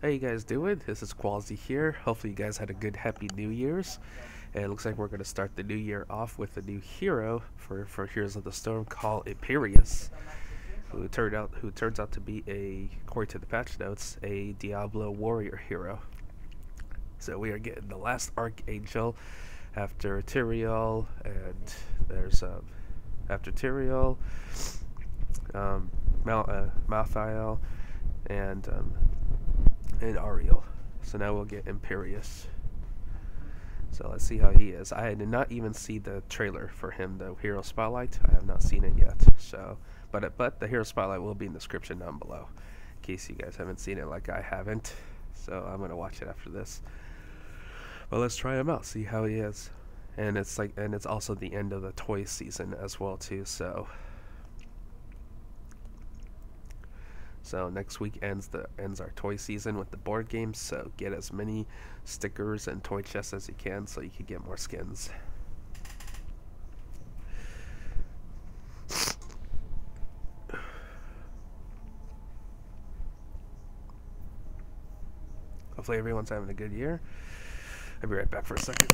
How you guys doing? This is Quality here. Hopefully you guys had a good happy New Year's. And it looks like we're going to start the new year off with a new hero for Heroes of the Storm called Imperius, who turns out to be according to the patch notes, a Diablo warrior hero. So we are getting the last Archangel after Tyrael, and there's after Tyrael, Malthael, and Ariel. So now we'll get Imperius. So let's see how he is. I did not even see the trailer for him, the Hero Spotlight. I have not seen it yet. So, but the Hero Spotlight will be in the description down below, in case you guys haven't seen it like I haven't. So I'm gonna watch it after this. But let's try him out, see how he is. And it's also the end of the toy season as well too. So next week ends our toy season with the board games, so get as many stickers and toy chests as you can so you can get more skins. Hopefully everyone's having a good year. I'll be right back for a second.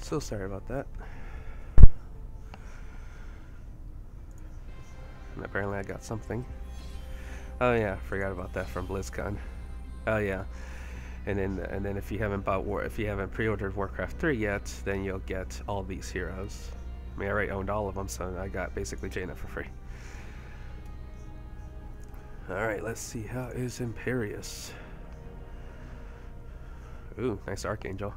So sorry about that. And apparently I got something. Oh yeah, forgot about that from BlizzCon. Oh yeah. And then if you haven't pre-ordered Warcraft 3 yet, then you'll get all these heroes. I mean, I already owned all of them, so I got basically Jaina for free. Alright, let's see how is Imperius. Ooh, nice Archangel.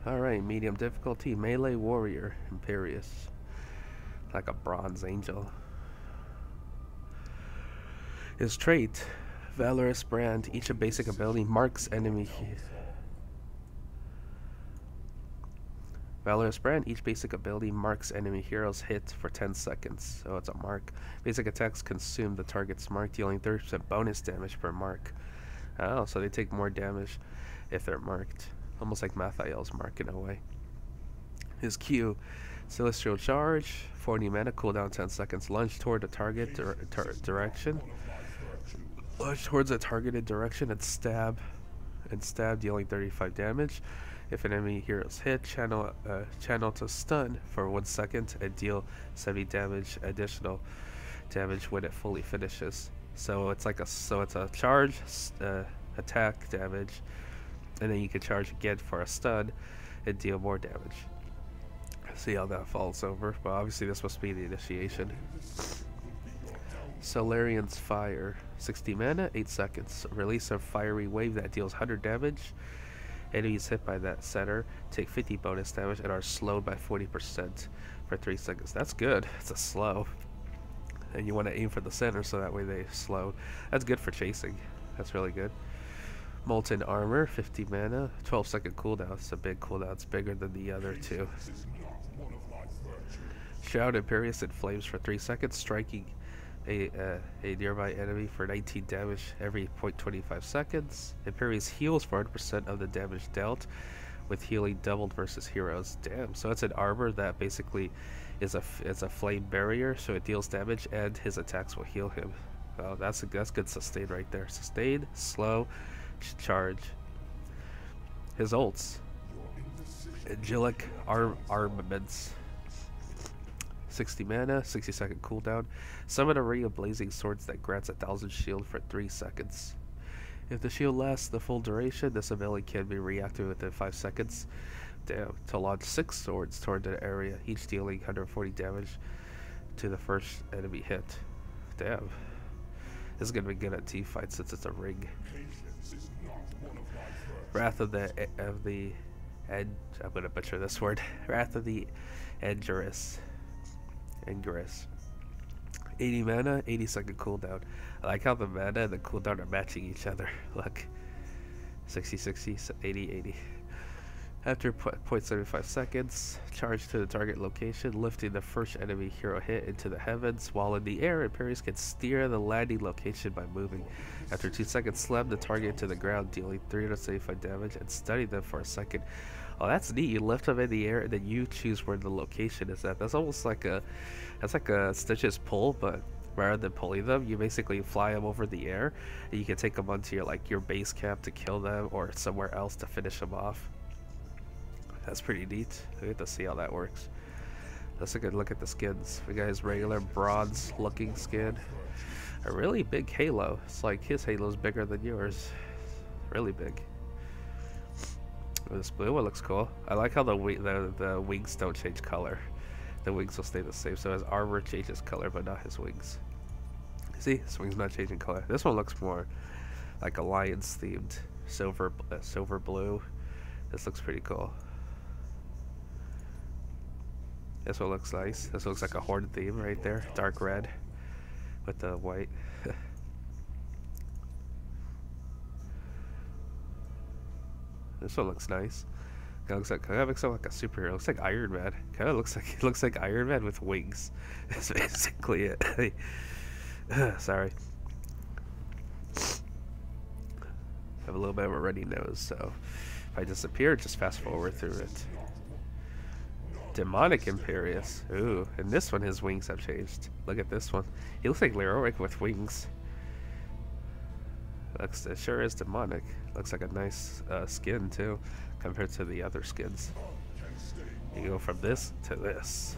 Alright, medium difficulty, melee warrior, Imperius. Like a bronze angel. His trait, Valorous Brand, each basic ability marks enemy. Valorous Brand, each basic ability marks enemy heroes hit for 10 seconds. So it's a mark. Basic attacks consume the target's mark, dealing 30% bonus damage per mark. Oh, so they take more damage if they're marked. Almost like Malthael's mark in a way. His Q, Celestial Charge, 40 mana, cooldown 10 seconds. Lunge toward the target direction. Lunge towards a targeted direction and stab, dealing 35 damage. If an enemy hero's hit, channel to stun for 1 second and deal 70 damage additional damage when it fully finishes. So it's like it's a charge, attack damage, and then you can charge again for a stun and deal more damage. See how that falls over. But obviously this must be the initiation. Solarian's Fire, 60 mana, 8 seconds. Release a fiery wave that deals 100 damage. Enemies hit by that center take 50 bonus damage and are slowed by 40% for 3 seconds. That's good. It's a slow. And you want to aim for the center so that way they slow. That's good for chasing. That's really good. Molten Armor, 50 mana, 12-second cooldown. It's a big cooldown. It's bigger than the other two. Shroud Imperius in flames for 3 seconds, striking a nearby enemy for 19 damage every 0.25 seconds. Imperius heals for 100% of the damage dealt, with healing doubled versus heroes. Damn, so it's an armor that basically is a flame barrier, so it deals damage and his attacks will heal him. Oh, that's good sustain right there. Sustain, slow, charge. His ults. Angelic Armaments. 60 mana, 60-second cooldown. Summon a ring of blazing swords that grants 1,000 shield for 3 seconds. If the shield lasts the full duration, this ability can be reactivated within 5 seconds. Damn. To launch 6 swords toward an area, each dealing 140 damage to the first enemy hit. Damn. This is gonna be good at team fights since it's a ring. Wrath of the I'm gonna butcher this word. Wrath of the Angerus. 80 mana, 80-second cooldown. I like how the mana and the cooldown are matching each other. Look. 60, 60, 80, 80. After 0.75 seconds, charge to the target location, lifting the first enemy hero hit into the heavens. While in the air, Imperius can steer the landing location by moving. After 2 seconds, slam the target to the ground, dealing 375 damage, and study them for a second. Oh, that's neat. You lift them in the air, and then you choose where the location is at. That's almost like a Stitch's pull, but rather than pulling them, you basically fly them over the air, and you can take them onto your base camp to kill them, or somewhere else to finish them off. That's pretty neat. We have to see how that works. Let's take a look at the skins. We got his regular bronze-looking skin. A really big halo. It's like his halo's bigger than yours. Really big. This blue one looks cool. I like how the wings don't change color. The wings will stay the same. So his armor changes color, but not his wings. See, his wings not changing color. This one looks more like Alliance themed, silver blue. This looks pretty cool. This one looks nice. This looks like a Horde theme right there, dark red with the white. This one looks nice. Kind of looks like a superhero. Looks like Iron Man. Kind of looks like Iron Man with wings. That's basically it. Sorry. I have a little bit of a runny nose, so if I disappear, just fast forward through it. Demonic Imperius. Ooh, and this one, his wings have changed. Look at this one. He looks like Leroic with wings. It sure is demonic. Looks like a nice skin too, compared to the other skins. You go from this to this.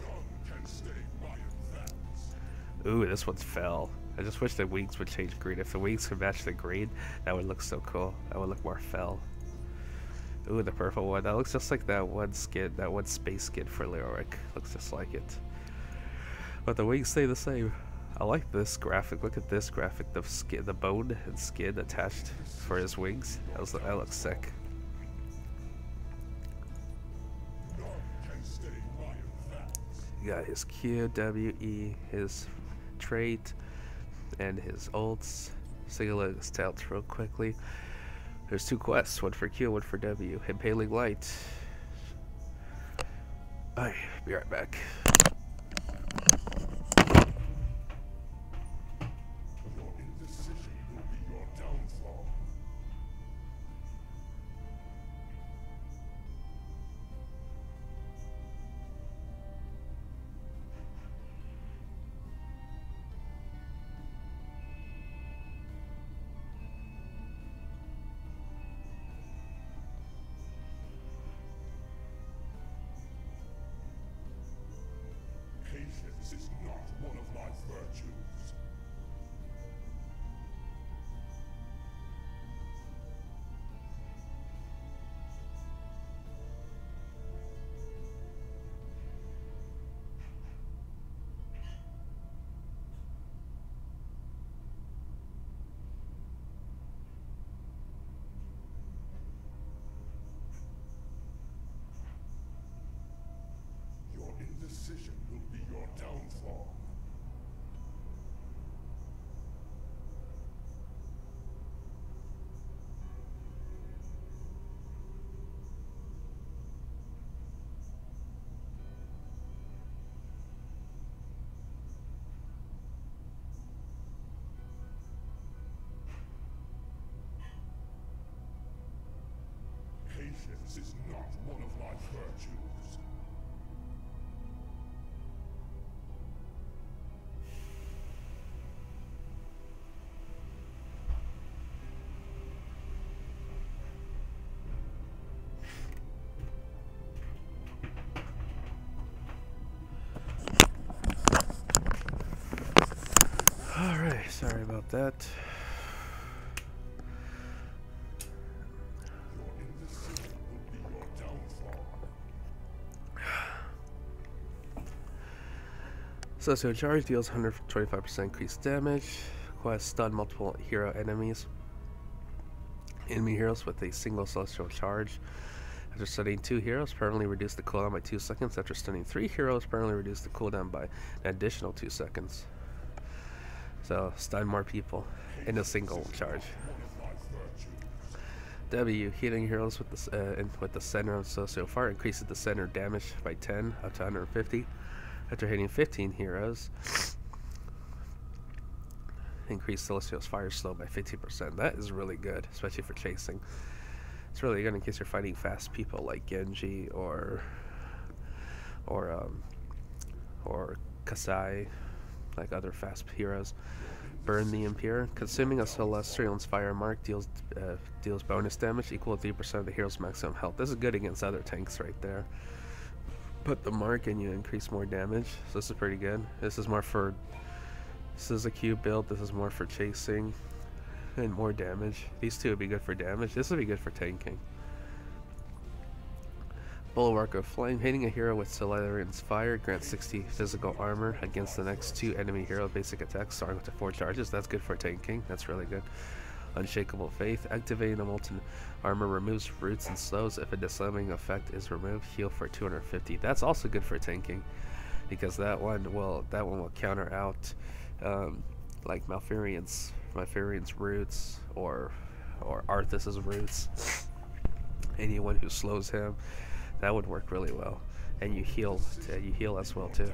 Ooh, this one's fell. I just wish the wings would change green. If the wings could match the green, that would look so cool. That would look more fell. Ooh, the purple one. That looks just like that one skin, that one space skin for Leoric. Looks just like it. But the wings stay the same. I like this graphic. Look at this graphic. The skin, the bone and skin attached for his wings. That looks sick. You got his Q, W, E, his trait, and his ults. So you look at his stats real quickly. There's 2 quests, one for Q, one for W. Impaling Light. Alright, be right back. Patience is not one of my virtues. Your indecision will be your downfall. Patience is not one of my virtues. Alright, sorry about that. Your indecision will be your downfall. So charge deals 125% increased damage. Quest stun multiple hero enemies. Enemy heroes with a single celestial charge. After stunning 2 heroes, permanently reduce the cooldown by 2 seconds. After stunning 3 heroes, permanently reduce the cooldown by an additional 2 seconds. So stun more people in a single charge. W, hitting heroes with the center of so far increases the center damage by 10 up to 150. After hitting 15 heroes, increase Celestial's fire slow by 15%. That is really good, especially for chasing. It's really good in case you're fighting fast people like Genji or Kasai, like other fast heroes. Burn the Imperius. Consuming a Celestial's fire mark deals bonus damage equal to 3% of the hero's maximum health. This is good against other tanks right there. Put the mark and you increase more damage. So this is pretty good. This is a Q build. This is more for chasing and more damage. These two would be good for damage. This would be good for tanking. Bulwark of Flame. Hitting a hero with Solarian's Fire grants 60 physical armor against the next 2 enemy hero basic attacks, starting with the 4 charges. That's good for tanking. That's really good. Unshakable Faith. Activating the Molten Armor removes roots and slows. If a disarming effect is removed, heal for 250. That's also good for tanking, because that one will counter out like Malfurion's roots or Arthas's roots. Anyone who slows him. That would work really well, and you heal as well too.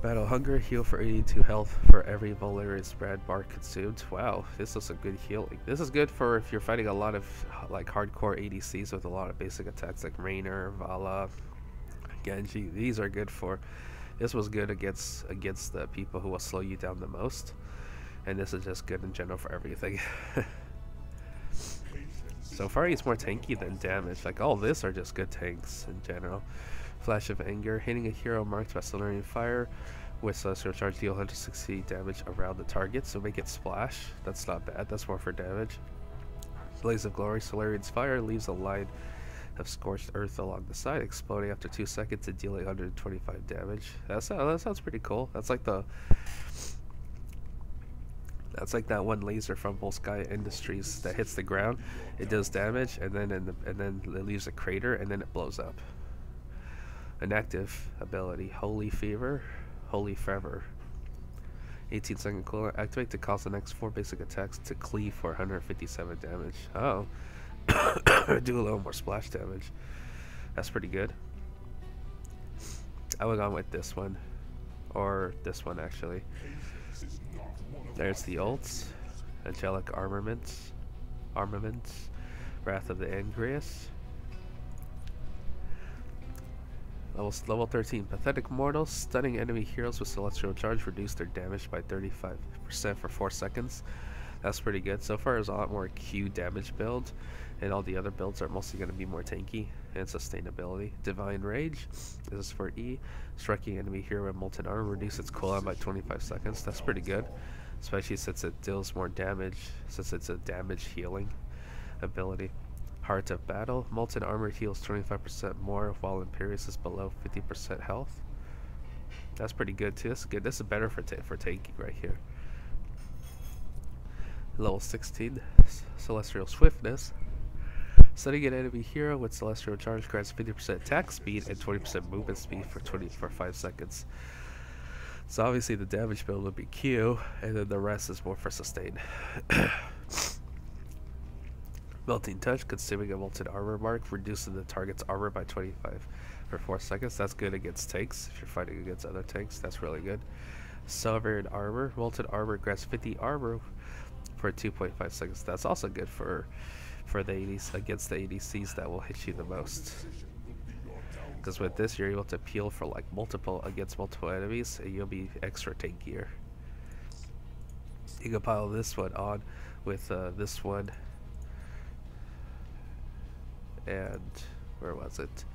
Battle Hunger, heal for 82 health for every Valerian spread bar consumed. Wow, this is a good healing. This is good for if you're fighting a lot of like hardcore ADCs with a lot of basic attacks like Raynor, Vala, Genji. These are good for. This was good against the people who will slow you down the most, and this is just good in general for everything. So far he's more tanky than damage. Like all this are just good tanks in general. Flash of Anger. Hitting a hero marked by Solarian Fire with Celestial Charge deal 160 damage around the target, so make it splash. That's not bad. That's more for damage. Blaze of Glory. Solarian's Fire leaves a line of scorched earth along the side, exploding after 2 seconds and dealing 125 damage. That sounds pretty cool. That's like that one laser from Volskaya Industries that hits the ground. It does damage, and then it leaves a crater, and then it blows up. An active ability, Holy Fever, Holy Fever. 18-second cooldown. Activate to cause the next 4 basic attacks to cleave for 157 damage. Oh, do a little more splash damage. That's pretty good. I would have gone with this one, or this one actually. There's the ults, Angelic Armaments, Wrath of the Angrius. Level 13, Pathetic Mortals. Stunning enemy heroes with Celestial Charge reduce their damage by 35% for 4 seconds. That's pretty good. So far there's a lot more Q damage build, and all the other builds are mostly going to be more tanky and sustainability. Divine Rage. This is for E. Striking enemy hero with Molten Armor reduces its cooldown by 25 seconds. That's pretty good, especially since it deals more damage, since it's a damage healing ability. Heart of Battle. Molten Armor heals 25% more while Imperius is below 50% health. That's pretty good too. This is good. This is better for tanking right here. Level 16, Celestial Swiftness. Setting an enemy hero with Celestial Charge grants 50% attack speed and 20% movement speed for 5 seconds. So obviously the damage build would be Q, and then the rest is more for sustain. Melting Touch, consuming a Molten Armor mark, reducing the target's armor by 25 for 4 seconds. That's good against tanks. If you're fighting against other tanks, that's really good. Sovereign Armor. Molten Armor grants 50 armor for 2.5 seconds. That's also good for for the ADCs against the ADCs that will hit you the most. Because with this, you're able to peel for like multiple enemies, and you'll be extra tankier. You can pile this one on with this one, and where was it?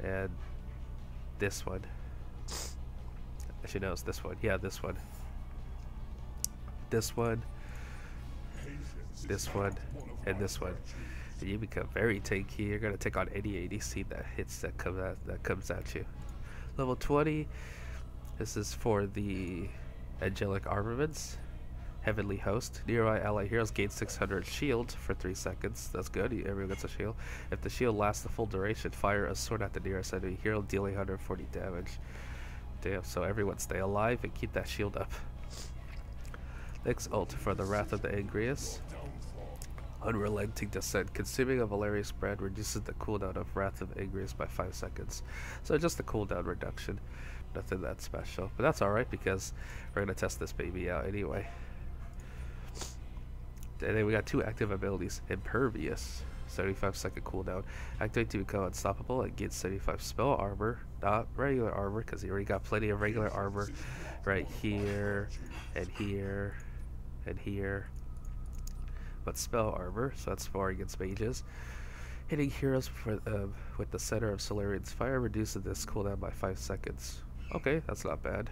And this one. Actually, no, it's this one. Yeah, this one. This one. This one. And this one. And you become very tanky. You're gonna take on any ADC that comes at you. Level 20. This is for the angelic armaments. Heavenly Host. Nearby ally heroes gain 600 shield for 3 seconds. That's good. Everyone gets a shield. If the shield lasts the full duration, fire a sword at the nearest enemy hero, dealing 140 damage. Damn, so everyone stay alive and keep that shield up. Next ult for the Wrath of the Imperius. Unrelenting Descent. Consuming a Valerius brand reduces the cooldown of Wrath of Imperius by 5 seconds. So just a cooldown reduction. Nothing that special. But that's alright because we're going to test this baby out anyway. And then we got 2 active abilities. Impervious. 75-second cooldown. Activate to become unstoppable and get 75 spell armor. Not regular armor because he already got plenty of regular armor right here and here and here. But spell armor, so that's far against mages. Hitting heroes with the center of Solarian's fire reduces this cooldown by 5 seconds. Okay, that's not bad.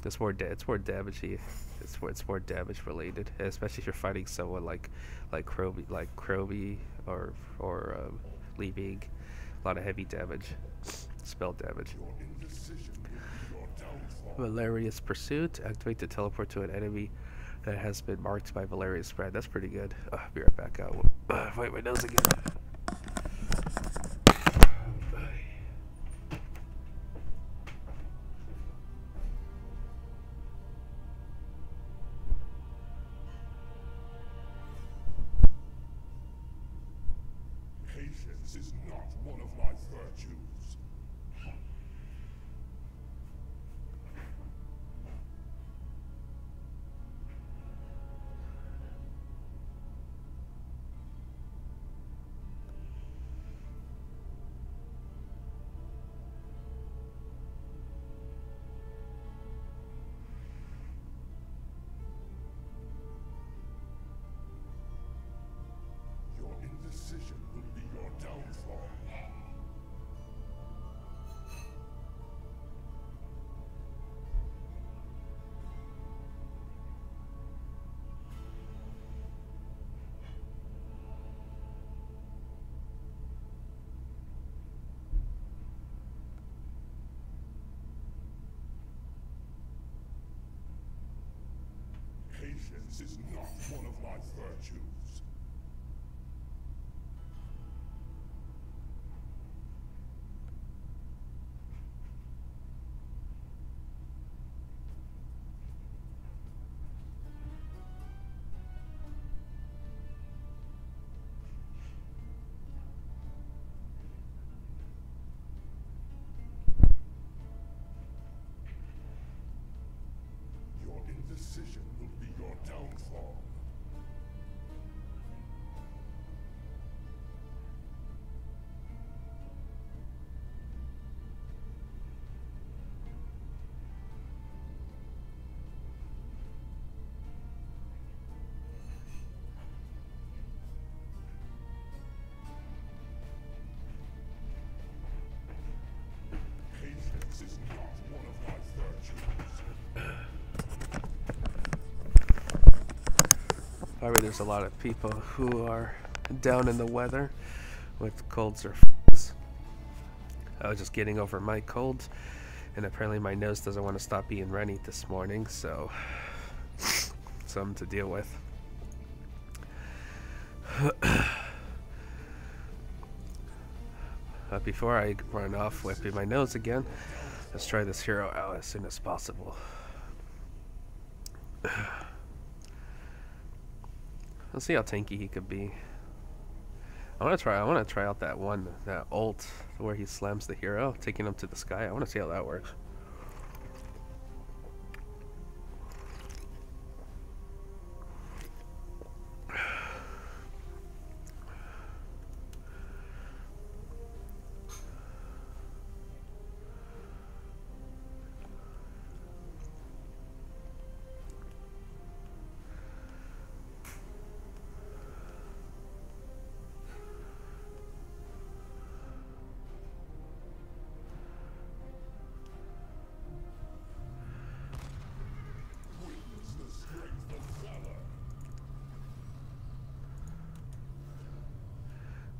It's more damagey. It's more damage related, especially if you're fighting someone like Kroby or leaving a lot of heavy damage, spell damage. Valerius Pursuit. Activate to teleport to an enemy that has been marked by Valerius brand. That's pretty good. Be right back out. Wipe my nose again. Patience is not one of my virtues. Your indecision will be your downfall. Patience is not one of my virtues. Your indecision will be your downfall. Patience is not one of my virtues. Probably there's a lot of people who are down in the weather with colds or flus. I was just getting over my cold, and apparently my nose doesn't want to stop being runny this morning, so something to deal with. But before I run off whipping my nose again, let's try this hero out as soon as possible. Let's see how tanky he could be. I want to try out that ult where he slams the hero, taking him to the sky. I want to see how that works.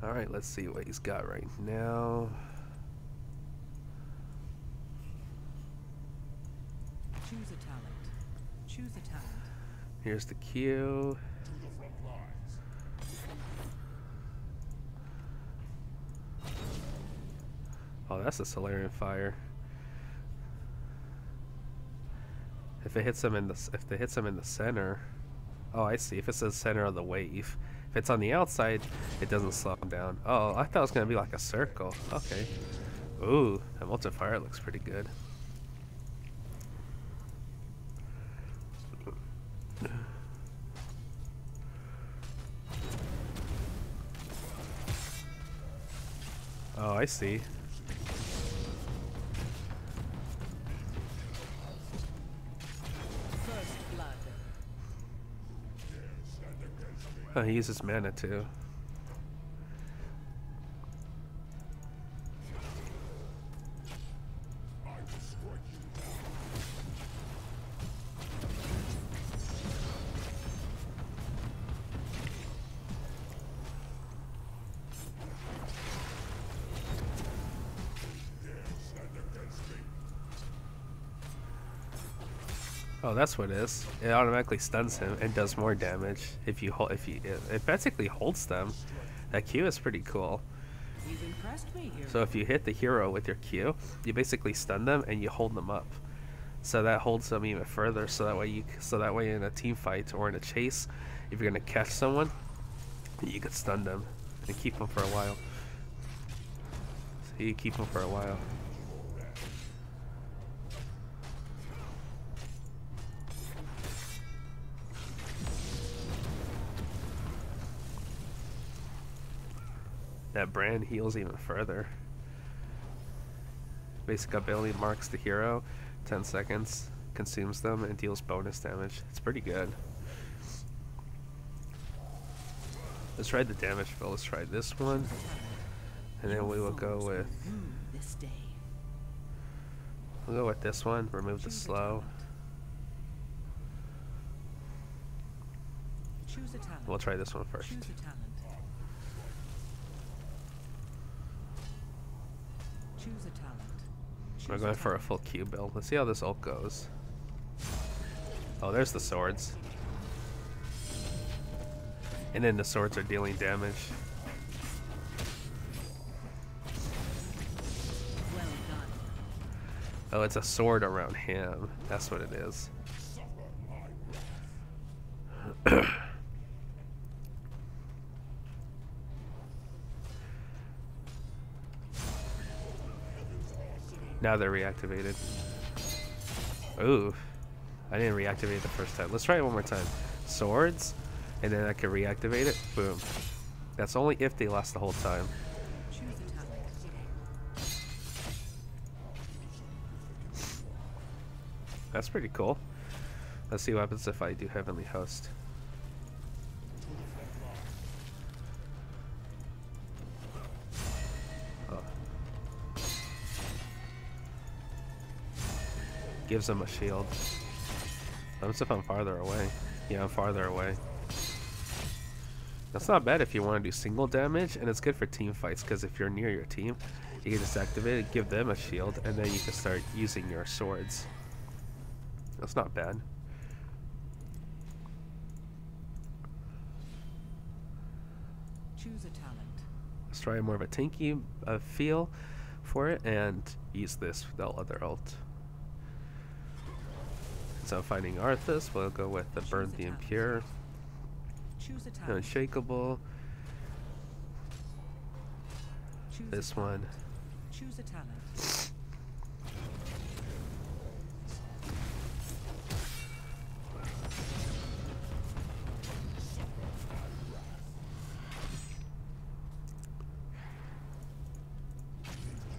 Alright, let's see what he's got right now. Choose a talent. Choose a talent. Here's the Q. To the front lines. Oh, that's a Solarian Fire. If it hits him in the center. Oh, I see. If it's the center of the wave. If it's on the outside, it doesn't slow him down. Oh, I thought it was gonna be like a circle. Okay. Ooh, that Molten Fire looks pretty good. Oh, I see. First blood. Oh, he uses mana too. I will strike you down. Oh, that's what it is. It automatically stuns him and does more damage if you hold. It basically holds them. That Q is pretty cool. You've impressed me here. So if you hit the hero with your Q, you basically stun them and you hold them up. So that holds them even further. So that way in a team fight or in a chase, if you're gonna catch someone, you could stun them and keep them for a while. So you keep them for a while. That brand heals even further. Basic ability marks the hero, 10 seconds, consumes them, and deals bonus damage. It's pretty good. Let's try the damage build. Let's try this one. And then we will go with... This day. We'll go with this one. Remove the slow. Choose a talent. We'll try this one first. Choose a talent. Choose a talent. We're Choose going a for a talent. full Q build. Let's see how this ult goes. Oh, there's the swords. And then the swords are dealing damage. Well done. Oh, it's a sword around him. That's what it is. Now they're reactivated. Ooh. I didn't reactivate it the first time. Let's try it one more time. Swords, and then I can reactivate it. Boom. That's only if they last the whole time. Choose a talent. That's pretty cool. Let's see what happens if I do Heavenly Host. Oh. Gives them a shield. What if I'm farther away? Yeah, I'm farther away. That's not bad if you want to do single damage, and it's good for team fights, because if you're near your team, you can just activate it, give them a shield, and then you can start using your swords. That's not bad. Choose a talent. Let's try more of a tanky feel for it, and use this with the other ult. So finding Arthas, we'll go with the Burn the Impure, Choose a talent. Unshakable, Choose this a talent. one. Choose a talent.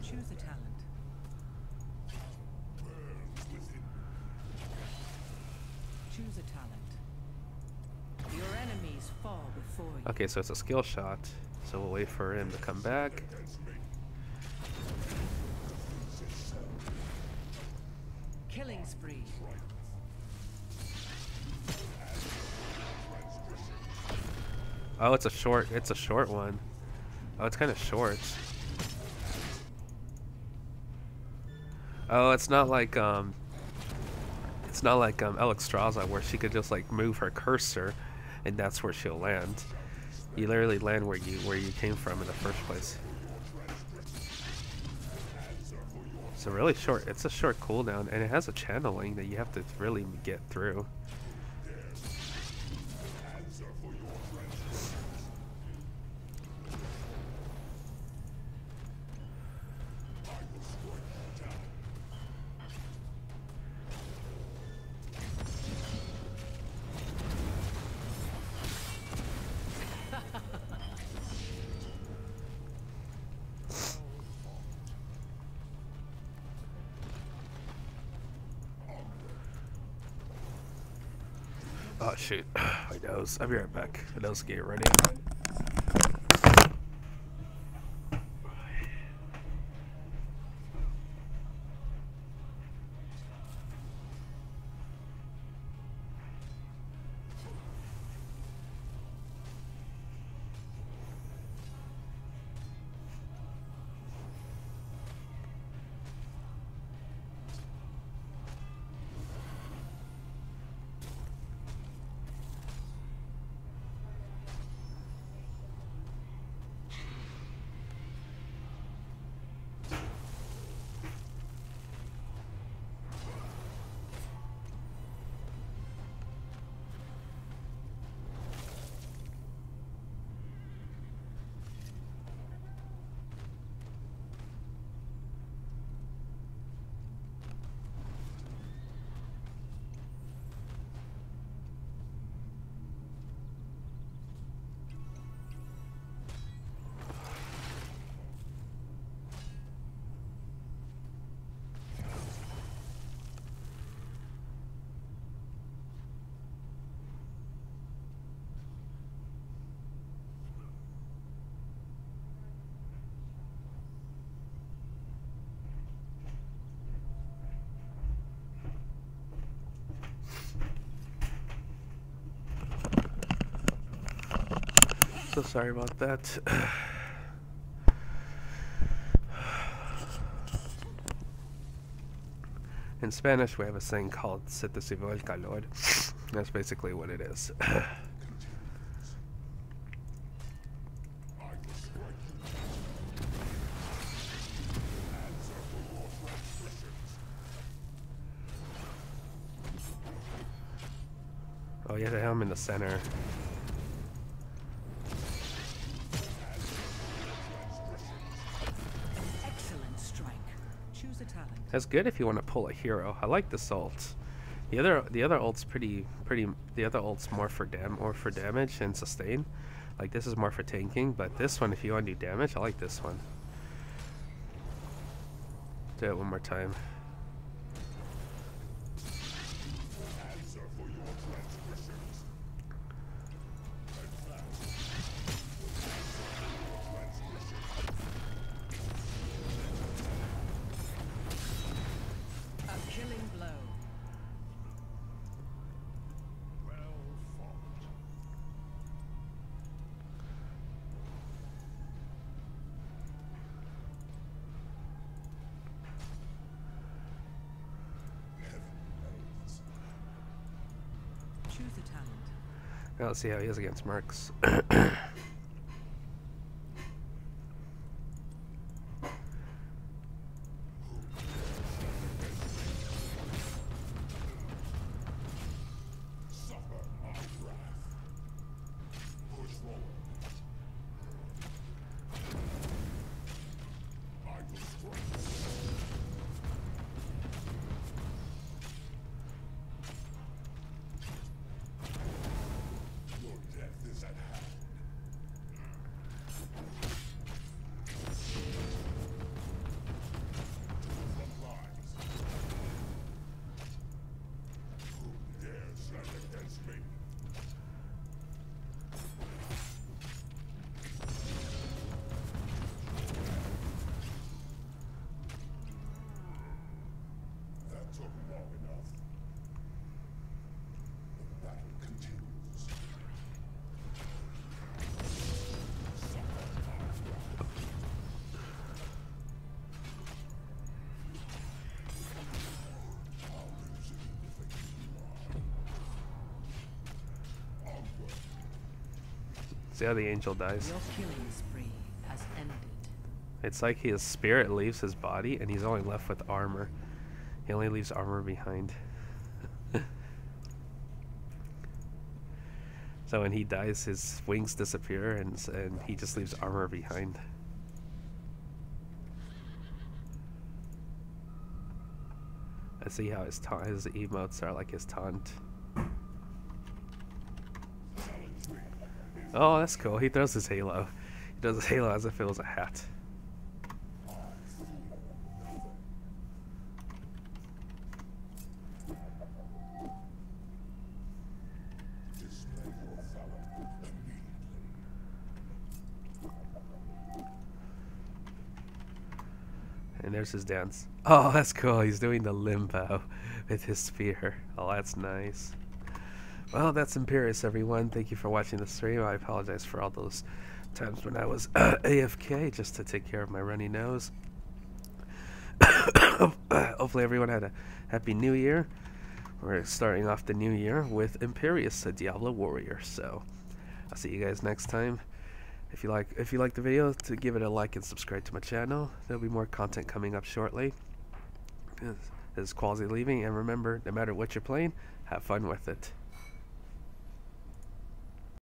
Choose a talent. Choose a talent. Your enemies fall before you. Okay, so it's a skill shot, so we'll wait for him to come back. Killing spree. Oh, it's a short one. Oh, it's kind of short. Oh, it's not like Alexstrasza where she could just like move her cursor, and that's where she'll land. You literally land where you came from in the first place. So really short. It's a short cooldown, and it has a channeling that you have to really get through. Oh shoot, my nose. I'll be right back. My nose get ready. So sorry about that. In Spanish, we have a saying called "Se te subió el calor." That's basically what it is. Oh, you have to have him in the center. Excellent strike. Choose a talent. That's good if you want to pull a hero. I like this ult. The other ult's pretty. The other ult's more for damage and sustain. Like this is more for tanking, but this one, if you want to do damage, I like this one. Do it one more time. A killing blow. Choose a talent. Now let's see how he is against Mercs. See how the angel dies? Your killing spree has ended. It's like his spirit leaves his body and he's only left with armor. He only leaves armor behind. So when he dies, his wings disappear and he just leaves armor behind. I see how his emotes are like his taunt. Oh, that's cool. He throws his halo. He does his halo as if it was a hat. And there's his dance. Oh, that's cool. He's doing the limbo with his spear. Oh, that's nice. Well, that's Imperius, everyone. Thank you for watching the stream. I apologize for all those times when I was AFK just to take care of my runny nose. Hopefully everyone had a happy new year. We're starting off the new year with Imperius, a Diablo warrior. So I'll see you guys next time. If you like the video, to give it a like and subscribe to my channel. There'll be more content coming up shortly. This is Quality leaving, and remember, no matter what you're playing, have fun with it.